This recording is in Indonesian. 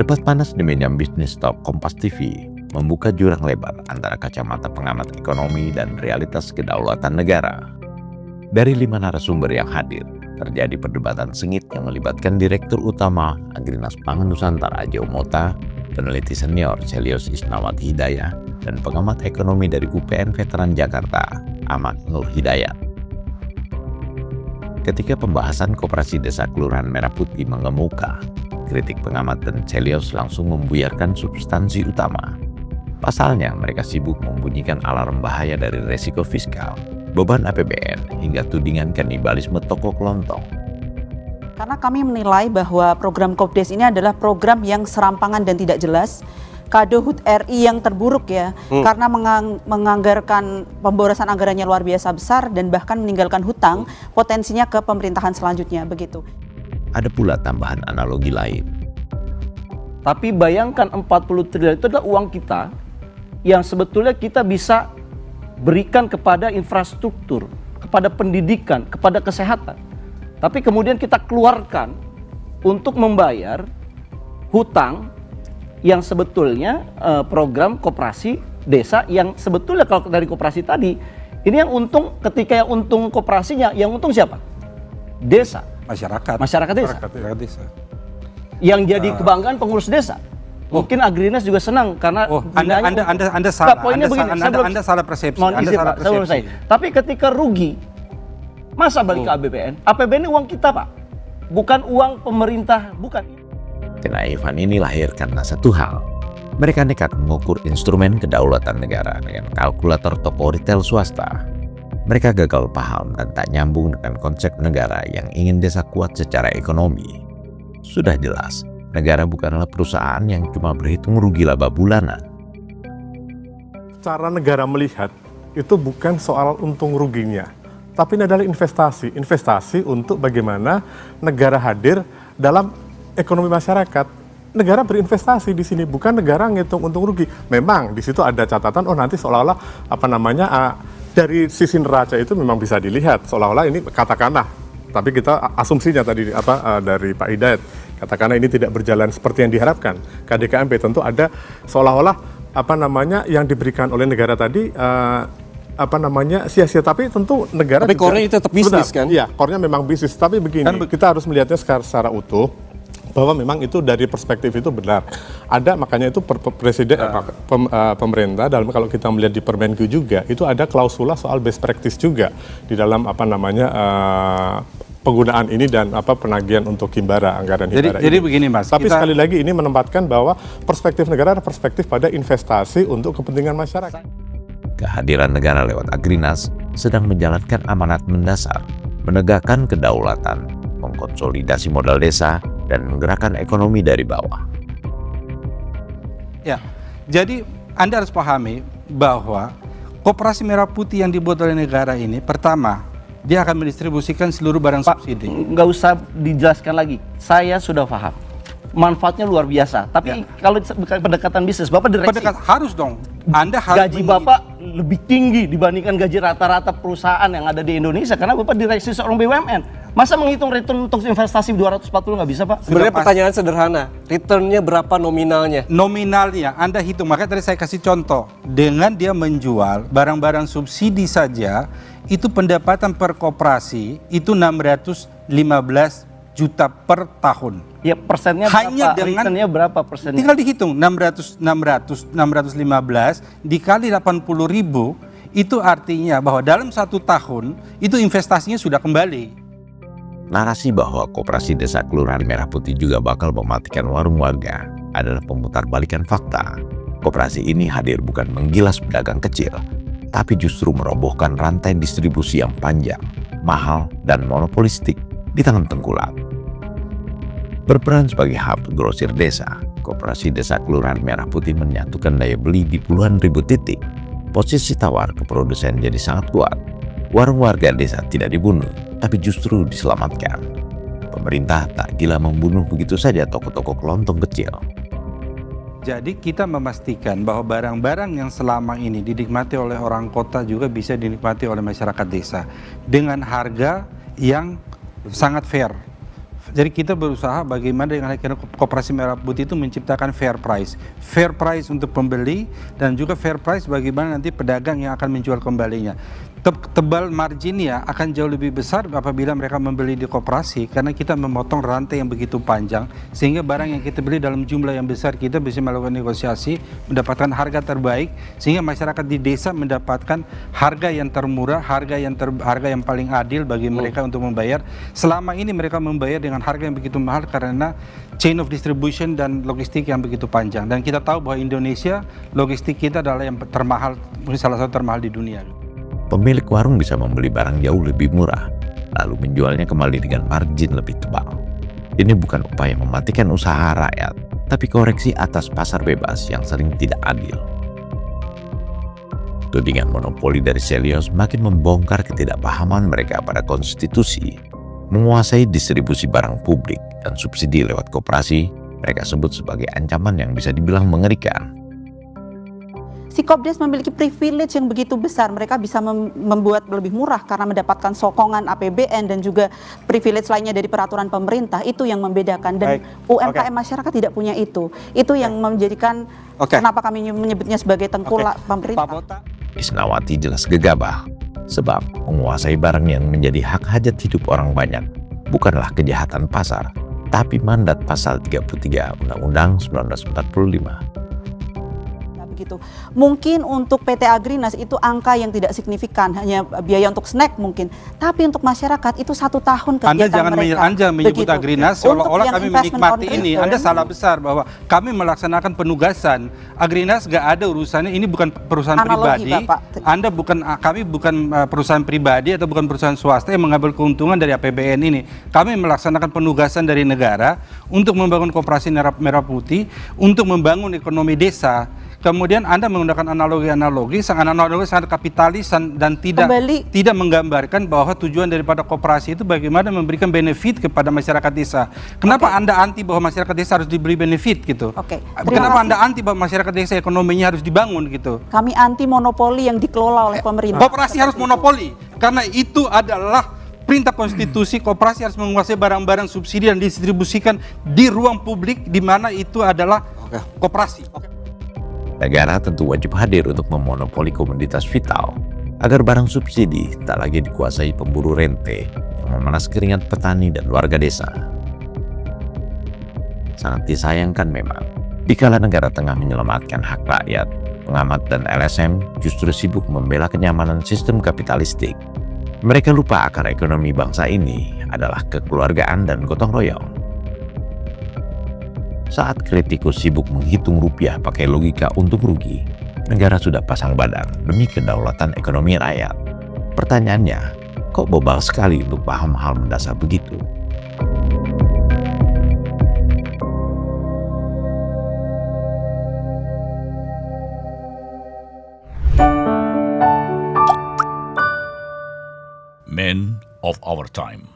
Debat panas di meja bisnis talk Kompas TV membuka jurang lebar antara kacamata pengamat ekonomi dan realitas kedaulatan negara. Dari 5 narasumber yang hadir, terjadi perdebatan sengit yang melibatkan Direktur Utama Agrinas Pangan Nusantara Ajo Mota, peneliti senior Celios Isnawati Hidayah, dan pengamat ekonomi dari UPN Veteran Jakarta, Ahmad Nur Hidayat. Ketika pembahasan Koperasi Desa Kelurahan Merah Putih mengemuka, kritik pengamat dan Celios langsung membuyarkan substansi utama. Pasalnya, mereka sibuk membunyikan alarm bahaya dari resiko fiskal, beban APBN, hingga tudingan kanibalisme toko kelontong. Karena kami menilai bahwa program Kopdes ini adalah program yang serampangan dan tidak jelas, kado HUT RI yang terburuk ya, karena menganggarkan pemborosan anggarannya luar biasa besar dan bahkan meninggalkan hutang, potensinya ke pemerintahan selanjutnya, begitu. Ada pula tambahan analogi lain. Tapi bayangkan 40 triliun itu adalah uang kita yang sebetulnya kita bisa berikan kepada infrastruktur, kepada pendidikan, kepada kesehatan. Tapi kemudian kita keluarkan untuk membayar hutang yang sebetulnya program koperasi desa yang sebetulnya kalau dari koperasi tadi, ini yang untung ketika yang untung koperasinya, yang untung siapa? Desa. Masyarakat desa. Yang jadi kebanggaan pengurus desa. Mungkin Agrinas juga senang karena Anda salah. Poinnya begini, Anda salah persepsi. Tapi ketika rugi, masa balik ke APBN? APBN ini uang kita, Pak. Bukan uang pemerintah, bukan. Kenaifan ini lahir karena satu hal. Mereka nekat mengukur instrumen kedaulatan negara dengan kalkulator toko retail swasta. Mereka gagal paham dan tak nyambung dengan konsep negara yang ingin desa kuat secara ekonomi. Sudah jelas, negara bukanlah perusahaan yang cuma berhitung rugi laba bulanan. Cara negara melihat itu bukan soal untung ruginya, tapi ini adalah investasi. Investasi untuk bagaimana negara hadir dalam ekonomi masyarakat. Negara berinvestasi di sini, bukan negara ngitung untung rugi. Memang di situ ada catatan, nanti seolah-olah dari sisi neraca itu memang bisa dilihat seolah-olah ini katakanlah, tapi kita asumsinya tadi dari Pak Hidayat, katakanlah ini tidak berjalan seperti yang diharapkan. KDKMP tentu ada seolah-olah yang diberikan oleh negara tadi sia-sia, tapi tentu negara tapi core-nya tetap bisnis kan? Iya, core-nya memang bisnis, tapi begini, kita harus melihatnya secara utuh. Bahwa memang itu dari perspektif itu benar. Ada makanya itu presiden pemerintah dalam kalau kita melihat di Permenku juga itu ada klausula soal best practice juga di dalam penggunaan ini dan penagihan untuk anggaran himbara. Jadi begini Mas. Tapi sekali lagi ini menempatkan bahwa perspektif negara adalah perspektif pada investasi untuk kepentingan masyarakat. Kehadiran negara lewat Agrinas sedang menjalankan amanat mendasar, menegakkan kedaulatan, mengkonsolidasi modal desa, dan menggerakkan ekonomi dari bawah. Ya, jadi Anda harus pahami bahwa Koperasi Merah Putih yang dibuat oleh negara ini, pertama, dia akan mendistribusikan seluruh barang subsidi. Nggak usah dijelaskan lagi, saya sudah paham. Manfaatnya luar biasa, tapi kalau pendekatan bisnis, Bapak direksi. Harus dong, Anda harus gaji Bapak lebih tinggi dibandingkan gaji rata-rata perusahaan yang ada di Indonesia, karena Bapak direksi seorang BUMN. Masa menghitung return untuk investasi 240 nggak bisa, Pak? Sebenarnya pertanyaan sederhana, returnnya berapa nominalnya? Nominalnya, Anda hitung, makanya tadi saya kasih contoh. Dengan dia menjual barang-barang subsidi saja, itu pendapatan per koperasi itu 615 juta per tahun. Ya persennya hanya berapa? Returnnya berapa persennya? Tinggal dihitung, 615 dikali 80.000, itu artinya bahwa dalam 1 tahun, itu investasinya sudah kembali. Narasi bahwa Koperasi Desa Kelurahan Merah Putih juga bakal mematikan warung warga adalah pemutarbalikan fakta. Koperasi ini hadir bukan menggilas pedagang kecil, tapi justru merobohkan rantai distribusi yang panjang, mahal, dan monopolistik di tangan tengkulak. Berperan sebagai hub grosir desa, Koperasi Desa Kelurahan Merah Putih menyatukan daya beli di puluhan ribu titik. Posisi tawar ke produsen jadi sangat kuat. Warung warga desa tidak dibunuh, tapi justru diselamatkan. Pemerintah tak gila membunuh begitu saja toko-toko kelontong kecil. Jadi kita memastikan bahwa barang-barang yang selama ini dinikmati oleh orang kota juga bisa dinikmati oleh masyarakat desa dengan harga yang sangat fair. Jadi kita berusaha bagaimana dengan akhirnya Koperasi Merah Putih itu menciptakan fair price. Fair price untuk pembeli dan juga fair price bagaimana nanti pedagang yang akan menjual kembalinya. Tebal marginnya akan jauh lebih besar apabila mereka membeli di koperasi karena kita memotong rantai yang begitu panjang sehingga barang yang kita beli dalam jumlah yang besar kita bisa melakukan negosiasi, mendapatkan harga terbaik sehingga masyarakat di desa mendapatkan harga yang termurah, harga yang paling adil bagi mereka untuk membayar. Selama ini mereka membayar dengan harga yang begitu mahal karena chain of distribution dan logistik yang begitu panjang. Dan kita tahu bahwa Indonesia logistik kita adalah yang termahal, salah satu termahal di dunia. Pemilik warung bisa membeli barang jauh lebih murah, lalu menjualnya kembali dengan margin lebih tebal. Ini bukan upaya mematikan usaha rakyat, tapi koreksi atas pasar bebas yang sering tidak adil. Tudingan monopoli dari Selios makin membongkar ketidakpahaman mereka pada konstitusi. Menguasai distribusi barang publik dan subsidi lewat koperasi, mereka sebut sebagai ancaman yang bisa dibilang mengerikan. Si Kopdes memiliki privilege yang begitu besar, mereka bisa membuat lebih murah karena mendapatkan sokongan APBN dan juga privilege lainnya dari peraturan pemerintah. Itu yang membedakan dan UMKM masyarakat tidak punya itu. Itu yang menjadikan kenapa kami menyebutnya sebagai tengkulak pemerintah. Isnawati jelas gegabah, sebab menguasai barang yang menjadi hak hajat hidup orang banyak bukanlah kejahatan pasar, tapi mandat pasal 33 Undang-Undang 1945. Gitu. Mungkin untuk PT Agrinas itu angka yang tidak signifikan, hanya biaya untuk snack mungkin. Tapi untuk masyarakat itu 1 tahun kegiatan Anda jangan mereka. Anda menyebut Agrinas seolah-olah kami menikmati ini. return, Anda salah besar bahwa kami melaksanakan penugasan. Agrinas nggak ada urusannya. Ini bukan perusahaan Analogi, pribadi. Bapak. Kami bukan perusahaan pribadi atau bukan perusahaan swasta yang mengambil keuntungan dari APBN ini. Kami melaksanakan penugasan dari negara untuk membangun Koperasi Merah Putih, untuk membangun ekonomi desa. Kemudian Anda menggunakan analogi sangat kapitalis dan tidak menggambarkan bahwa tujuan daripada koperasi itu bagaimana memberikan benefit kepada masyarakat desa. Kenapa Anda anti bahwa masyarakat desa harus diberi benefit gitu? Kenapa Anda anti bahwa masyarakat desa ekonominya harus dibangun gitu? Kami anti monopoli yang dikelola oleh pemerintah. Koperasi harus monopoli karena itu adalah perintah konstitusi. Koperasi harus menguasai barang-barang subsidi dan distribusikan di ruang publik di mana itu adalah koperasi. Negara tentu wajib hadir untuk memonopoli komoditas vital agar barang subsidi tak lagi dikuasai pemburu rente yang memeras keringat petani dan warga desa. Sangat disayangkan memang, dikala negara tengah menyelamatkan hak rakyat, pengamat dan LSM justru sibuk membela kenyamanan sistem kapitalistik. Mereka lupa akar ekonomi bangsa ini adalah kekeluargaan dan gotong royong. Saat kritikus sibuk menghitung rupiah pakai logika untung rugi, negara sudah pasang badan demi kedaulatan ekonomi rakyat. Pertanyaannya, kok bobal sekali untuk paham hal mendasar begitu? Men of our time.